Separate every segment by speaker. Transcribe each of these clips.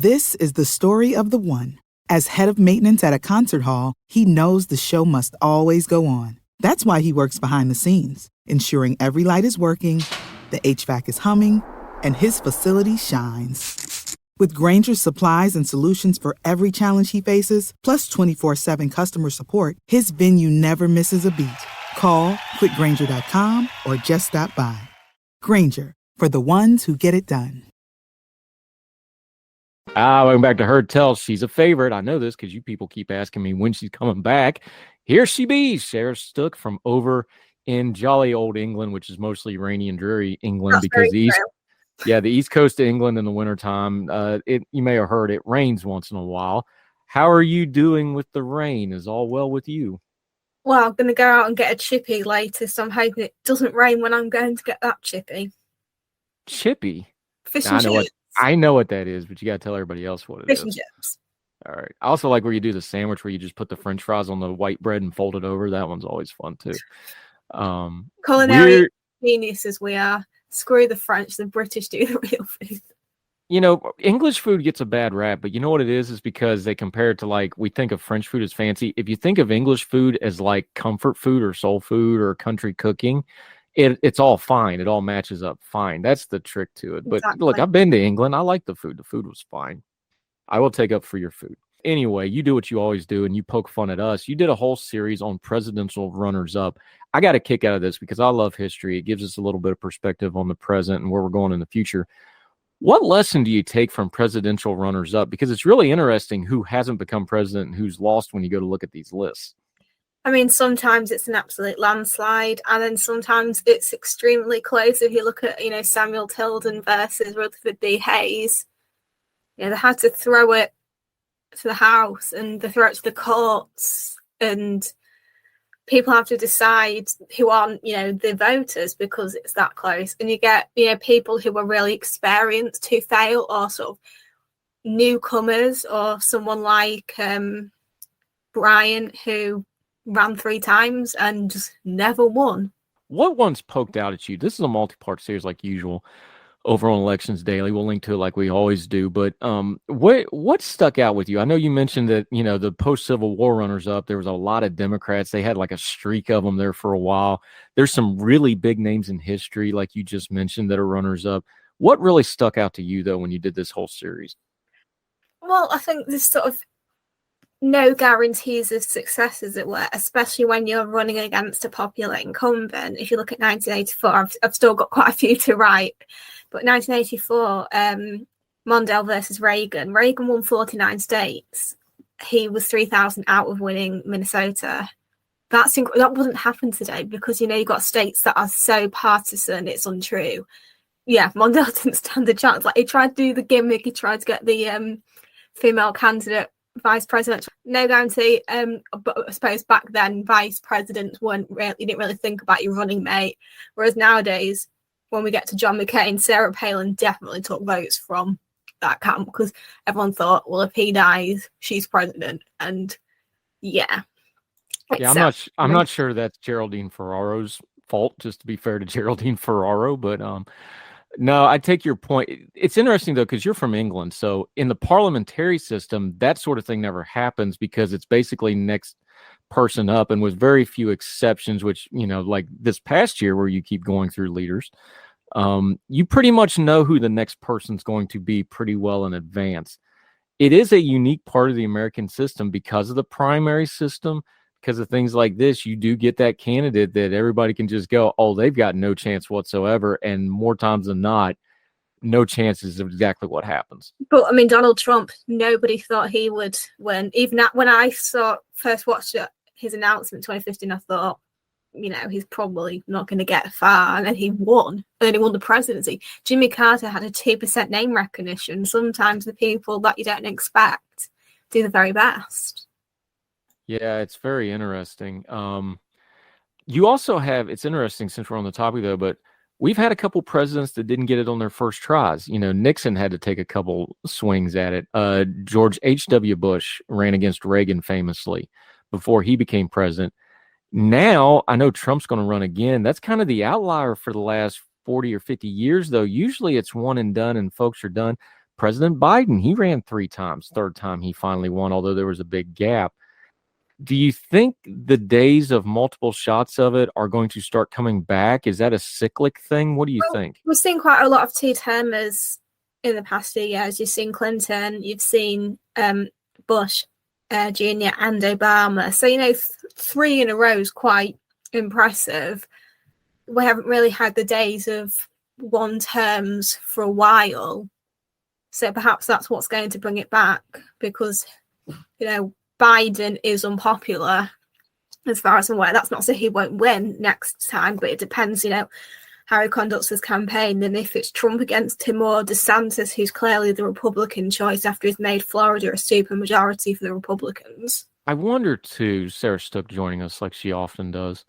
Speaker 1: This is the story of the one. As head of maintenance at a concert hall, he knows the show must always go on. That's why he works behind the scenes, ensuring every light is working, the HVAC is humming, and his facility shines. With Grainger's supplies and solutions for every challenge he faces, plus 24/7 customer support, his venue never misses a beat. Call quickgrainger.com or just stop by. Grainger, for the ones who get it done.
Speaker 2: Welcome back to Heard Tell. She's a favorite. I know this because you people keep asking me when she's coming back. Here she be, Sarah Stook from over in jolly old England, which is mostly rainy and dreary England.
Speaker 3: That's
Speaker 2: because the east coast of England in the wintertime, you may have heard it rains once in a while. How are you doing with the rain? Is all well with you?
Speaker 3: Well, I'm going to go out and get a chippy later, so I'm hoping it doesn't rain when I'm going to get that chippy.
Speaker 2: Chippy?
Speaker 3: Fish and chips.
Speaker 2: I know what that is, but you got to tell everybody else what it is.
Speaker 3: Fish and chips.
Speaker 2: All right. I also like where you do the sandwich where you just put the French fries on the white bread and fold it over. That one's always fun too.
Speaker 3: Culinary geniuses we are. Screw the French. The British do the real food.
Speaker 2: You know, English food gets a bad rap, but you know what it is because they compare it to, like, we think of French food as fancy. If you think of English food as like comfort food or soul food or country cooking, it's all fine. It all matches up fine. That's the trick to it. But
Speaker 3: Exactly.
Speaker 2: look, I've been to England. I like the food. The food was fine. I will take up for your food. Anyway, you do what you always do, and you poke fun at us. You did a whole series on presidential runners-up. I got a kick out of this because I love history. It gives us a little bit of perspective on the present and where we're going in the future. What lesson do you take from presidential runners-up? Because it's really interesting who hasn't become president and who's lost when you go to look at these lists.
Speaker 3: I mean, sometimes it's an absolute landslide, and then sometimes it's extremely close. If you look at, Samuel Tilden versus Rutherford B. Hayes, they had to throw it to the House and they throw it to the courts, and people have to decide who aren't, the voters because it's that close. And you get, people who are really experienced who fail, or sort of newcomers, or someone like Brian who ran 3 times and just never won.
Speaker 2: What one's poked out at you? This is a multi-part series like usual over on Elections Daily. We'll link to it like we always do. But what stuck out with you? I know you mentioned that, the post-Civil War runners-up, there was a lot of Democrats. They had like a streak of them there for a while. There's some really big names in history, like you just mentioned, that are runners-up. What really stuck out to you, though, when you did this whole series?
Speaker 3: Well, I think there's sort of no guarantees of success, as it were, especially when you're running against a popular incumbent. If you look at 1984, I've still got quite a few to write, but 1984, Mondale versus Reagan. Reagan won 49 states. He was 3,000 out of winning Minnesota. That wouldn't happen today because, you've got states that are so partisan, it's untrue. Yeah, Mondale didn't stand a chance. Like, he tried to do the gimmick, he tried to get the female candidate vice president. No guarantee. But I suppose back then, vice presidents you didn't really think about your running mate. Whereas nowadays, when we get to John McCain, Sarah Palin definitely took votes from that camp because everyone thought, well, if he dies, she's president. And yeah.
Speaker 2: I'm not sure that's Geraldine Ferraro's fault, just to be fair to Geraldine Ferraro, but no, I take your point. It's interesting, though, because you're from England. So in the parliamentary system, that sort of thing never happens because it's basically next person up. And with very few exceptions, which, like this past year where you keep going through leaders, you pretty much know who the next person's going to be pretty well in advance. It is a unique part of the American system because of the primary system. Because of things like this, you do get that candidate that everybody can just go, oh, they've got no chance whatsoever. And more times than not, no chances of exactly what happens.
Speaker 3: But, I mean, Donald Trump, nobody thought he would win. Even when I first watched his announcement in 2015, I thought, he's probably not going to get far. And then he won. And then he won the presidency. Jimmy Carter had a 2% name recognition. Sometimes the people that you don't expect do the very best.
Speaker 2: Yeah, it's very interesting. You also have, it's interesting since we're on the topic though, but we've had a couple presidents that didn't get it on their first tries. Nixon had to take a couple swings at it. George H.W. Bush ran against Reagan famously before he became president. Now, I know Trump's going to run again. That's kind of the outlier for the last 40 or 50 years, though. Usually it's one and done and folks are done. President Biden, he ran 3 times. Third time he finally won, although there was a big gap. Do you think the days of multiple shots of it are going to start coming back? Is that a cyclic thing? What do you think?
Speaker 3: We've seen quite a lot of two-termers in the past few years. You've seen Clinton, you've seen Bush Jr. and Obama. So, 3 in a row is quite impressive. We haven't really had the days of one terms for a while. So perhaps that's what's going to bring it back, because, Biden is unpopular as far as I'm aware. That's not to say he won't win next time, but it depends, how he conducts his campaign, and if it's Trump against him or DeSantis, who's clearly the Republican choice after he's made Florida a supermajority for the Republicans.
Speaker 2: I wonder too, Sarah Stook joining us like she often does,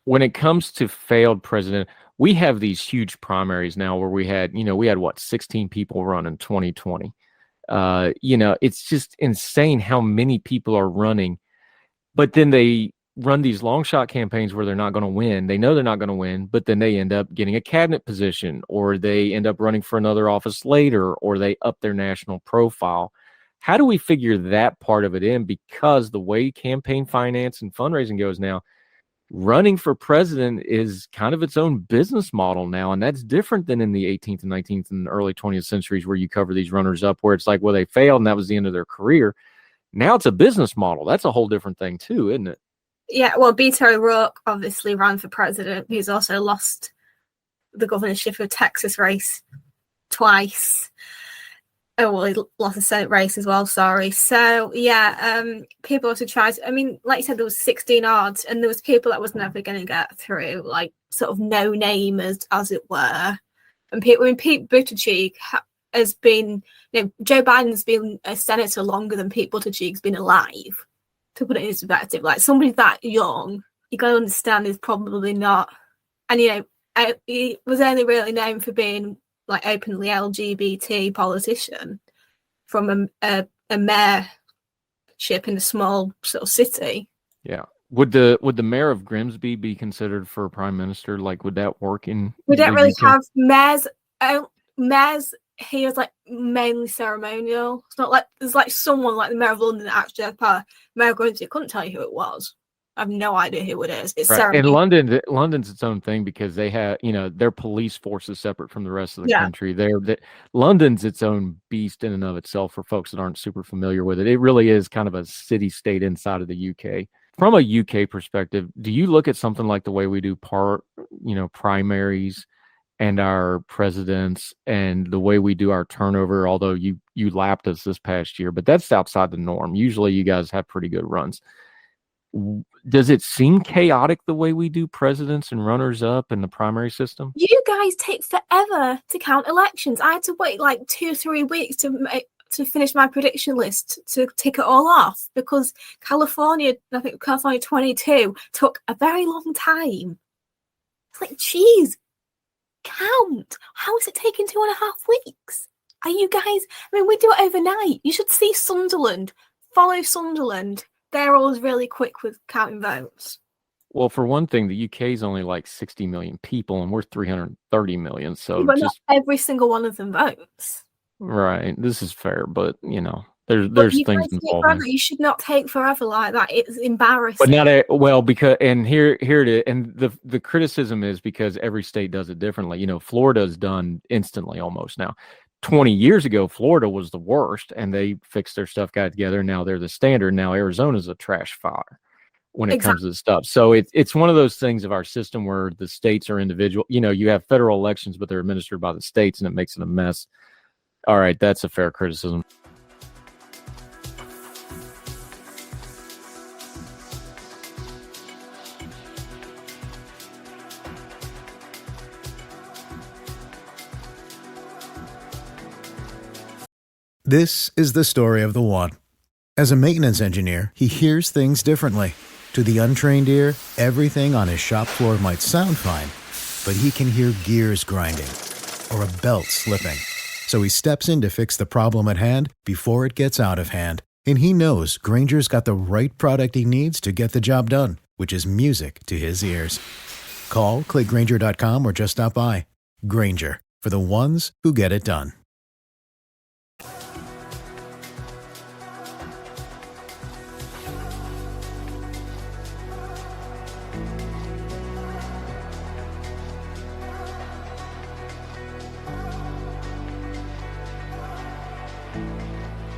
Speaker 2: when it comes to failed president, we have these huge primaries now where we had 16 people run in 2020. It's just insane how many people are running, but then they run these long shot campaigns where they're not going to win. They know they're not going to win, but then they end up getting a cabinet position, or they end up running for another office later, or they up their national profile. How do we figure that part of it in? Because the way campaign finance and fundraising goes now, running for president is kind of its own business model now, and that's different than in the 18th and 19th and early 20th centuries where you cover these runners up where it's like, well, they failed and that was the end of their career. Now it's a business model. That's a whole different thing too, isn't it?
Speaker 3: Yeah, well, Beto O'Rourke obviously ran for president. He's also lost the governorship of Texas race twice. Oh, well, he lost the Senate race as well, sorry. So, people also tried, like you said, there was 16 odds, and there was people that was never going to get through, like sort of no-namers, as it were. And Pete Buttigieg has been, Joe Biden's been a senator longer than Pete Buttigieg's been alive, to put it in perspective. Like, somebody that young, you got to understand, is probably not. And, he was only really known for being like openly LGBT politician from a mayorship in a small sort of city.
Speaker 2: Yeah. Would the mayor of Grimsby be considered for a prime minister? Like, would that work in?
Speaker 3: We don't really have mayors. Mayors here is like mainly ceremonial. It's not like there's like someone like the mayor of London that actually has power. Mayor of Grimsby couldn't tell you who it was. I have no idea who it is. It's
Speaker 2: right. And London's its own thing because they have, their police force is separate from the rest of the country. London's its own beast in and of itself for folks that aren't super familiar with it. It really is kind of a city state inside of the UK. From a UK perspective, do you look at something like the way we do primaries and our presidents and the way we do our turnover, although you lapped us this past year, but that's outside the norm. Usually you guys have pretty good runs. Does it seem chaotic the way we do presidents and runners up in the primary system?
Speaker 3: You guys take forever to count elections. I had to wait like 2-3 weeks to finish my prediction list to tick it all off because California 22 took a very long time. It's like, geez, count. How is it taking 2.5 weeks? Are you guys, we do it overnight. You should see Sunderland. Follow Sunderland. They're always really quick with counting votes.
Speaker 2: Well, for one thing, the UK is only like 60 million people, and we're 330 million. So,
Speaker 3: but not every single one of them votes.
Speaker 2: Right. This is fair, but there's things involved.
Speaker 3: You should not take forever like that. It's embarrassing.
Speaker 2: But not because here it is, and the criticism is because every state does it differently. Florida's done instantly almost now. 20 years ago, Florida was the worst, and they fixed their stuff, got together. Now they're the standard. Now Arizona's a trash fire when it comes to this stuff. So it's one of those things of our system where the states are individual. You have federal elections, but they're administered by the states, and it makes it a mess. All right, that's a fair criticism.
Speaker 4: This is the story of the one. As a maintenance engineer, he hears things differently. To the untrained ear, everything on his shop floor might sound fine, but he can hear gears grinding or a belt slipping. So he steps in to fix the problem at hand before it gets out of hand. And he knows Grainger's got the right product he needs to get the job done, which is music to his ears. Call, click Grainger.com, or just stop by. Grainger, for the ones who get it done.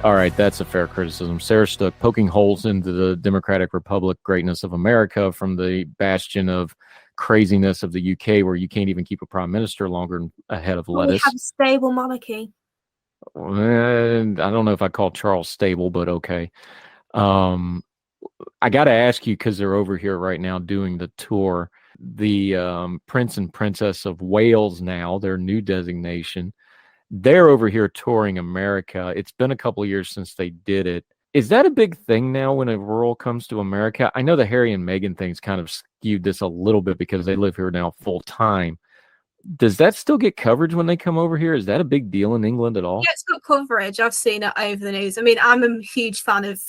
Speaker 2: All right, that's a fair criticism. Sarah Stook poking holes into the Democratic Republic greatness of America from the bastion of craziness of the UK, where you can't even keep a prime minister longer ahead of
Speaker 3: Well,
Speaker 2: lettuce.
Speaker 3: we have a stable monarchy.
Speaker 2: And I don't know if I call Charles stable, but okay. I got to ask you, because they're over here right now doing the tour, the Prince and Princess of Wales now, their new designation. They're over here touring America. It's been a couple of years since they did it. Is that a big thing now when a royal comes to America? I know the Harry and Meghan thing's kind of skewed this a little bit because they live here now full time. Does that still get coverage when they come over here? Is that a big deal in England at all?
Speaker 3: Yeah, it's got coverage. I've seen it over the news. I mean, I'm a huge fan of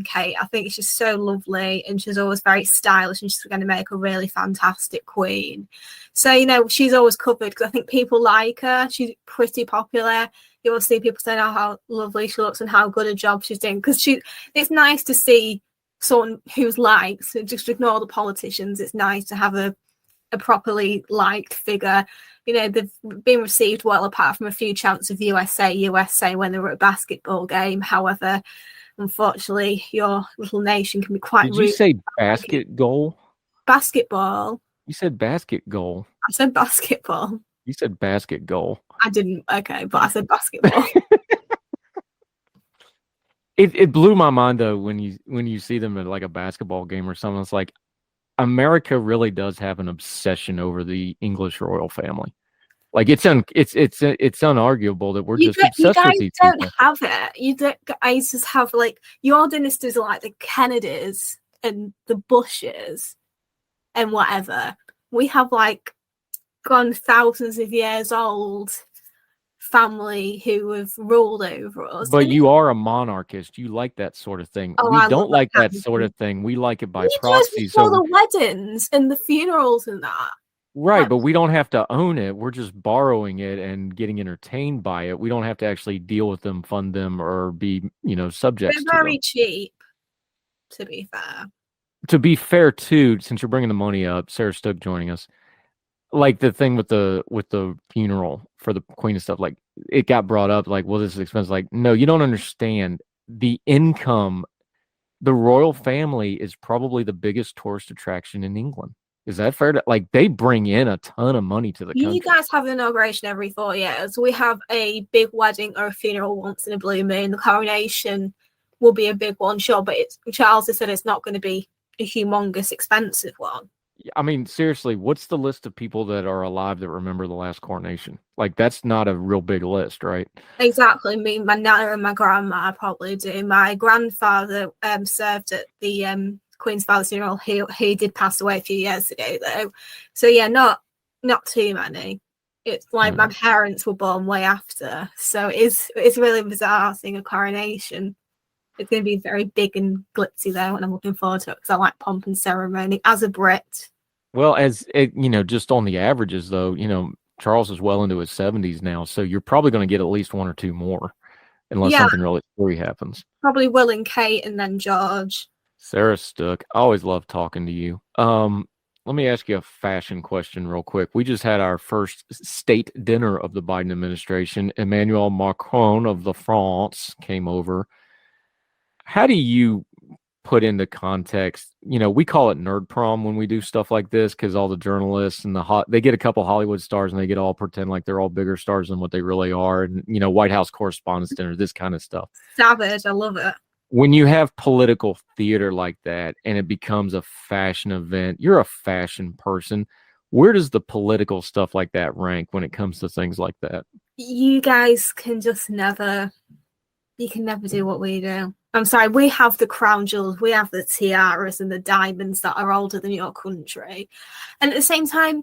Speaker 3: Kate. I think she's so lovely and she's always very stylish and she's going to make a really fantastic queen. So, you know, she's always covered because I think people like her. She's pretty popular. You always see people saying how lovely she looks and how good a job she's doing because it's nice to see someone who's liked. So just ignore the politicians. It's nice to have a properly liked figure. You know, they've been received well apart from a few chants of USA when they were at a basketball game. However, unfortunately, your little nation can be quite
Speaker 2: rude. Did you say basket goal?
Speaker 3: Basketball.
Speaker 2: You said basket goal.
Speaker 3: I said basketball.
Speaker 2: You said basket goal.
Speaker 3: I didn't. Okay, but I said basketball.
Speaker 2: It blew my mind though when you see them at like a basketball game or something. It's like America really does have an obsession over the English royal family. Like it's unarguable that we're just obsessed with these people.
Speaker 3: You don't have it. You guys just have like your dynasties are like the Kennedys and the Bushes and whatever. We have like gone thousands of years old family who have ruled over us.
Speaker 2: But you are a monarchist. You like that sort of thing. We don't like that sort of thing. We like it by proxy.
Speaker 3: So the weddings and the funerals and that.
Speaker 2: Right, but we don't have to own it. We're just borrowing it and getting entertained by it. We don't have to actually deal with them, fund them, or be, subjects to them.
Speaker 3: They're very cheap, to be fair.
Speaker 2: To be fair, too, since you're bringing the money up, Sarah Stook joining us, like the thing with the funeral for the Queen and stuff, like it got brought up, like, well, this is expensive. Like, no, you don't understand the income. The royal family is probably the biggest tourist attraction in England. Is that fair? Like they bring in a ton of money to the country.
Speaker 3: You guys have an inauguration every 4 years. We have a big wedding or a funeral once in a blue moon. The coronation will be a big one, sure, but Charles has said it's not going to be a humongous, expensive one.
Speaker 2: I mean, seriously, what's the list of people that are alive that remember the last coronation? Like, that's not a real big list, right?
Speaker 3: Exactly. I mean, my nana and my grandma probably do. My grandfather served at the Queen's father's funeral. He did pass away a few years ago, though. So yeah, not too many. It's like my parents were born way after, so it's really bizarre seeing a coronation. It's going to be very big and glitzy though, and I'm looking forward to it because I like pomp and ceremony as a Brit.
Speaker 2: Well, as it, just on the averages though, Charles is well into his 70s now, so you're probably going to get at least one or two more, unless something really scary happens.
Speaker 3: Probably Will and Kate, and then George.
Speaker 2: Sarah Stook, I always love talking to you. Let me ask you a fashion question real quick. We just had our first state dinner of the Biden administration. Emmanuel Macron of the France came over. How do you put into context, we call it nerd prom when we do stuff like this because all the journalists and they get a couple Hollywood stars and they get all pretend like they're all bigger stars than what they really are. And, White House Correspondents' Dinner, this kind of stuff.
Speaker 3: Savage. I love it.
Speaker 2: When you have political theater like that and it becomes a fashion event, you're a fashion person. Where does the political stuff like that rank when it comes to things like that?
Speaker 3: You guys can just never do what we do. I'm sorry, we have the crown jewels, we have the tiaras and the diamonds that are older than your country. And at the same time,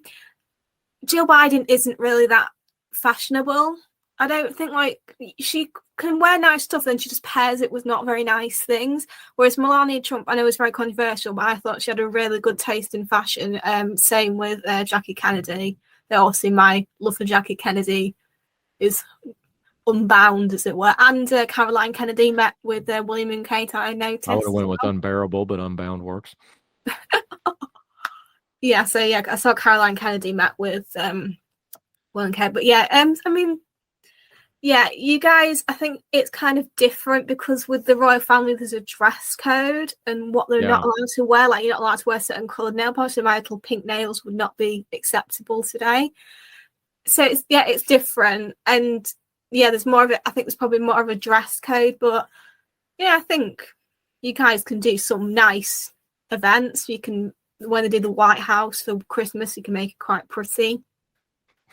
Speaker 3: Jill Biden isn't really that fashionable. I don't think she can wear nice stuff, then she just pairs it with not very nice things. Whereas Melania Trump, I know it's very controversial, but I thought she had a really good taste in fashion. Same with Jackie Kennedy. Obviously, my love for Jackie Kennedy is unbound, as it were. And Caroline Kennedy met with William and Kate, I noticed.
Speaker 2: I would have went with unbearable, but unbound works.
Speaker 3: Yeah, so yeah, I saw Caroline Kennedy met with Will and Kate. But yeah, I mean, Yeah, you guys, I think it's kind of different because with the royal family, there's a dress code and what they're not allowed to wear. Like, you're not allowed to wear certain coloured nail polish. So my little pink nails would not be acceptable today. So it's different. And yeah, there's more of it. I think there's probably more of a dress code. But yeah, I think you guys can do some nice events. You can, when they do the White House for Christmas, you can make it quite pretty.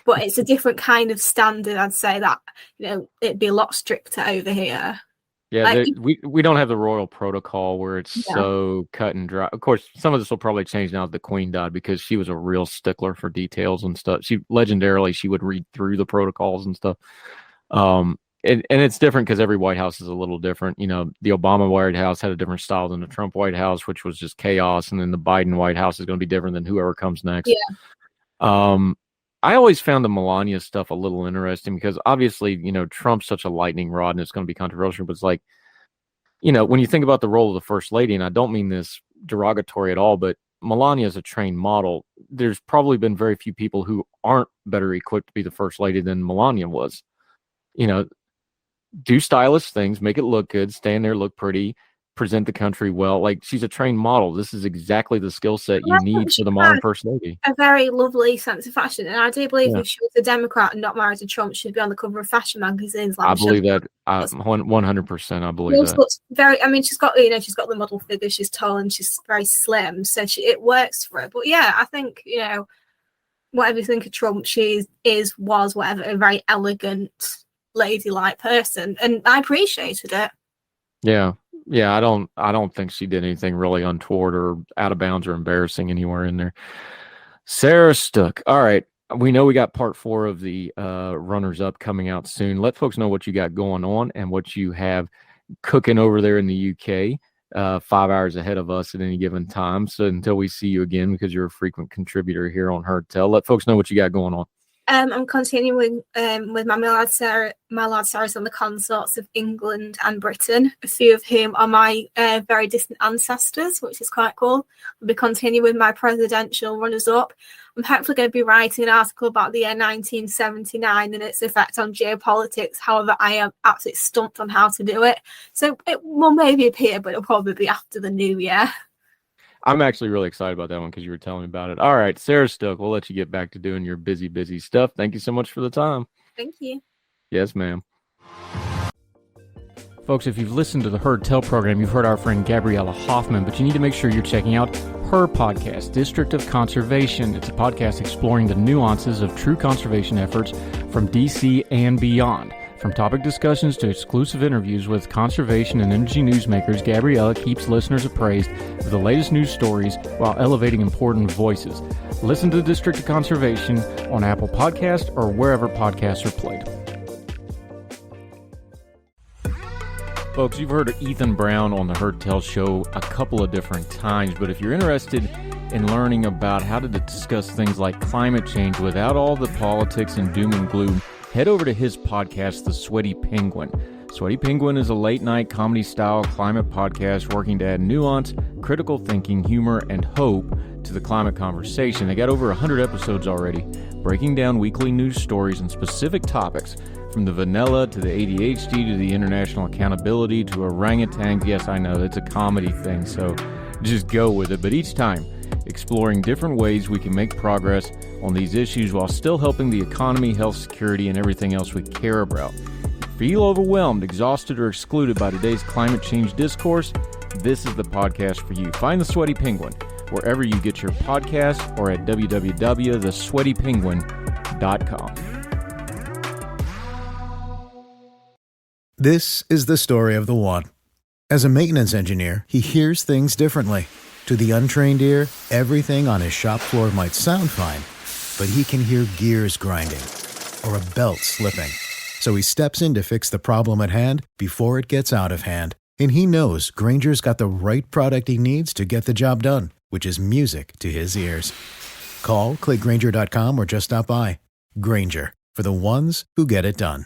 Speaker 3: But it's a different kind of standard. I'd say that, it'd be a lot stricter over here.
Speaker 2: Yeah, like, we don't have the royal protocol where it's so cut and dry. Of course, some of this will probably change now that the Queen died, because she was a real stickler for details and stuff. She would read through the protocols and stuff. And it's different because every White House is a little different. The Obama White House had a different style than the Trump White House, which was just chaos. And then the Biden White House is going to be different than whoever comes next. Yeah. I always found the Melania stuff a little interesting because obviously, Trump's such a lightning rod and it's going to be controversial, but it's like, when you think about the role of the first lady, and I don't mean this derogatory at all, but Melania is a trained model. There's probably been very few people who aren't better equipped to be the first lady than Melania was. Do stylish things, make it look good, stand there, look pretty, present the country well. Like, she's a trained model. This is exactly the skill set you need for the modern first lady.
Speaker 3: A very lovely sense of fashion, and I do believe if she was a Democrat and not married to Trump, she'd be on the cover of fashion magazines. Like,
Speaker 2: I believe that 100%. I believe that.
Speaker 3: Looks very. I mean, she's got the model figure. She's tall and she's very slim, so it works for her. But yeah, I think whatever you think of Trump, was whatever, a very elegant, ladylike person, and I appreciated it.
Speaker 2: Yeah. Yeah, I don't think she did anything really untoward or out of bounds or embarrassing anywhere in there. Sarah Stook. All right. We know we got part 4 of the runners up coming out soon. Let folks know what you got going on and what you have cooking over there in the UK, 5 hours ahead of us at any given time. So until we see you again, because you're a frequent contributor here on Heard Tell, let folks know what you got going on.
Speaker 3: I'm continuing with my lad Sarah's on the consorts of England and Britain, a few of whom are my very distant ancestors, which is quite cool. I'll be continuing with my presidential runners-up. I'm hopefully going to be writing an article about the year 1979 and its effect on geopolitics. However, I am absolutely stumped on how to do it. So it will maybe appear, but it'll probably be after the new year.
Speaker 2: I'm actually really excited about that one because you were telling me about it. All right, Sarah Stook, we'll let you get back to doing your busy stuff. Thank you so much for the time.
Speaker 3: Thank you.
Speaker 2: Yes, ma'am. Folks, if you've listened to the Heard Tell program, you've heard our friend Gabriella Hoffman, but you need to make sure you're checking out her podcast, District of Conservation. It's a podcast exploring the nuances of true conservation efforts from DC and beyond. From topic discussions to exclusive interviews with conservation and energy newsmakers, Gabriella keeps listeners appraised of the latest news stories while elevating important voices. Listen to the District of Conservation on Apple Podcasts or wherever podcasts are played. Folks, you've heard of Ethan Brown on the Heard Tell show a couple of different times, but if you're interested in learning about how to discuss things like climate change without all the politics and doom and gloom, head over to his podcast, The Sweaty Penguin. Sweaty Penguin is a late-night comedy-style climate podcast working to add nuance, critical thinking, humor, and hope to the climate conversation. They got over 100 episodes already, breaking down weekly news stories and specific topics, from the vanilla to the ADHD to the international accountability to orangutans. Yes, I know, it's a comedy thing, so just go with it. But each time, exploring different ways we can make progress on these issues while still helping the economy, health, security, and everything else we care about. Feel overwhelmed, exhausted, or excluded by today's climate change discourse? This is the podcast for you. Find The Sweaty Penguin wherever you get your podcasts or at www.thesweatypenguin.com.
Speaker 4: This is the story of the one. As a maintenance engineer, he hears things differently. To the untrained ear, everything on his shop floor might sound fine, but he can hear gears grinding or a belt slipping. So he steps in to fix the problem at hand before it gets out of hand. And he knows Grainger's got the right product he needs to get the job done, which is music to his ears. Call, click Grainger.com, or just stop by. Grainger, for the ones who get it done.